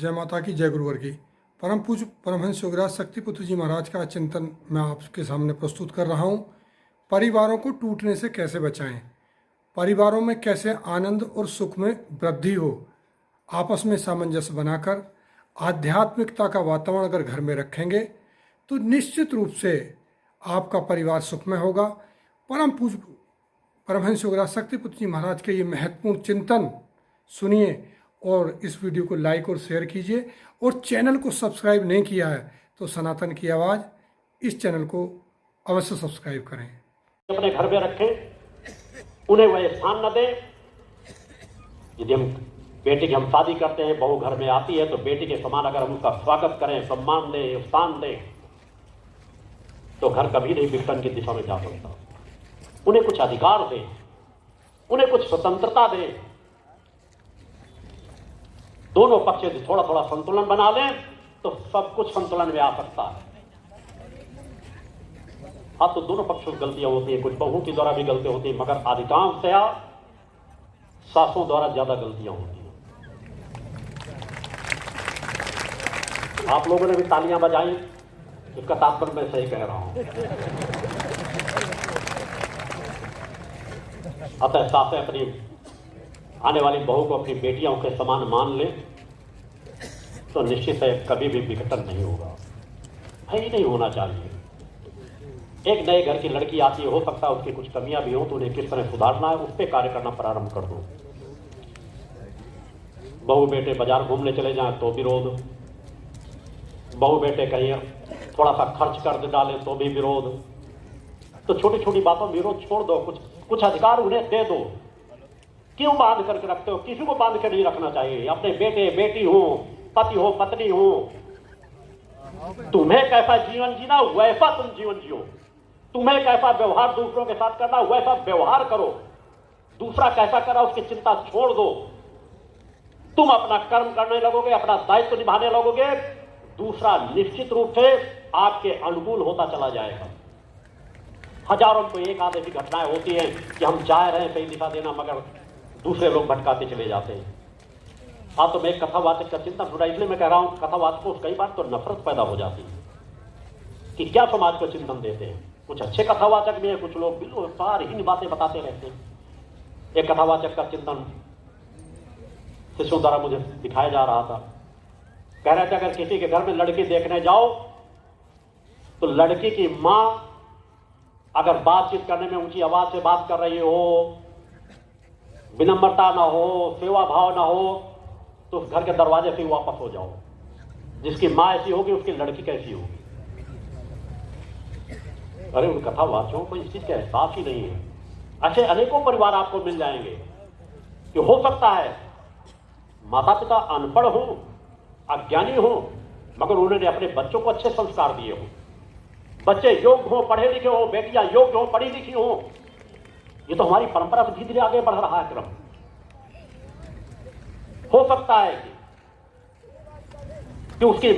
जय माता की, जय गुरुवर की। परम पूज्य परमहंस योगीराज शक्तिपुत्र जी महाराज का चिंतन मैं आपके सामने प्रस्तुत कर रहा हूँ। परिवारों को टूटने से कैसे बचाएं, परिवारों में कैसे आनंद और सुख में वृद्धि हो। आपस में सामंजस्य बनाकर आध्यात्मिकता का वातावरण अगर घर में रखेंगे तो निश्चित रूप से आपका परिवार सुखमय होगा। परम पूज्य परमहंस योगीराज शक्तिपुत्र जी महाराज के ये महत्वपूर्ण चिंतन सुनिए और इस वीडियो को लाइक और शेयर कीजिए। और चैनल को सब्सक्राइब नहीं किया है तो सनातन की आवाज़ इस चैनल को अवश्य सब्सक्राइब करें। अपने घर में रखें, उन्हें वह स्थान न दें। यदि हम बेटी की हम शादी करते हैं, बहू घर में आती है तो बेटी के समान अगर हम उसका स्वागत करें, सम्मान दें, स्थान दें, तो घर कभी नहीं विघटन की दिशा में जा सकता। उन्हें कुछ अधिकार दें, उन्हें कुछ स्वतंत्रता दें। दोनों पक्ष यदि थोड़ा थोड़ा संतुलन बना लें तो सब कुछ संतुलन में आ सकता है। हाँ, तो दोनों पक्षों की गलतियां होती है, कुछ बहू की द्वारा भी गलतियां होती है, मगर अधिकांशतया सासों द्वारा ज्यादा गलतियां होती हैं। आप लोगों ने भी तालियां बजाई, इसका तात्पर्य मैं सही कह रहा हूं। अतः सासें अपनी आने वाली बहू को अपनी बेटियों के समान मान ले तो निश्चित है कभी भी विघटन नहीं होगा, है ही नहीं होना चाहिए। एक नए घर की लड़की आती है, हो सकता है उसकी कुछ कमियां भी हो, तो उन्हें किस तरह सुधारना है उस पर कार्य करना प्रारंभ कर दो। बहू बेटे बाजार घूमने चले जाएं तो विरोध, बहू बेटे कहीं थोड़ा सा खर्च कर डाले तो भी विरोध। तो छोटी छोटी बातों में विरोध छोड़ दो, कुछ अधिकार उन्हें दे दो। क्यों बांध करके रखते हो? किसी को बांध के नहीं रखना चाहिए। अपने बेटे बेटी हो, पति हो, पत्नी हो, तुम्हें कैसा जीवन जीना वैसा तुम जीवन जियो। तुम्हें कैसा व्यवहार दूसरों के साथ करना वैसा व्यवहार करो। दूसरा कैसा करा उसकी चिंता छोड़ दो। तुम अपना कर्म करने लगोगे, अपना दायित्व निभाने लगोगे, दूसरा निश्चित रूप से आपके अनुकूल होता चला जाएगा। हजारों को एक आध ऐसी घटनाएं होती हैं कि हम चाह रहे हैं सही दिशा देना, मगर दूसरे लोग भटकाते चले जाते हैं। हाँ, तो मैं एक कथावाचक का चिंतन थोड़ा इसलिए मैं कह रहा हूं, कथावाचकों को कई बार तो नफरत पैदा हो जाती है कि क्या समाज को चिंतन देते हैं। कुछ अच्छे कथावाचक भी हैं, कुछ लोग बिल्कुल सारी बातें बताते रहते हैं। एक कथावाचक का चिंतन शिष्यों द्वारा मुझे दिखाया जा रहा था। कह रहे थे अगर किसी के घर में लड़की देखने जाओ तो लड़की की मां अगर बातचीत करने में ऊंची आवाज से बात कर रही हो, विनम्रता ना हो, सेवा भाव ना हो, तो उस घर के दरवाजे से वापस हो जाओ। जिसकी मां ऐसी होगी उसकी लड़की कैसी होगी? अरे उन कथावाचकों को इस चीज का एहसास ही नहीं है। ऐसे अनेकों परिवार आपको मिल जाएंगे कि हो सकता है माता पिता अनपढ़ हो, अज्ञानी हो, मगर उन्होंने अपने बच्चों को अच्छे संस्कार दिए हो। बच्चे योग्य हो, पढ़े लिखे हो, बेटियां योग्य हो, पढ़ी लिखी हो। ये तो हमारी परंपरा से धीरे धीरे आगे बढ़ रहा है क्रम। हो सकता है कि उसकी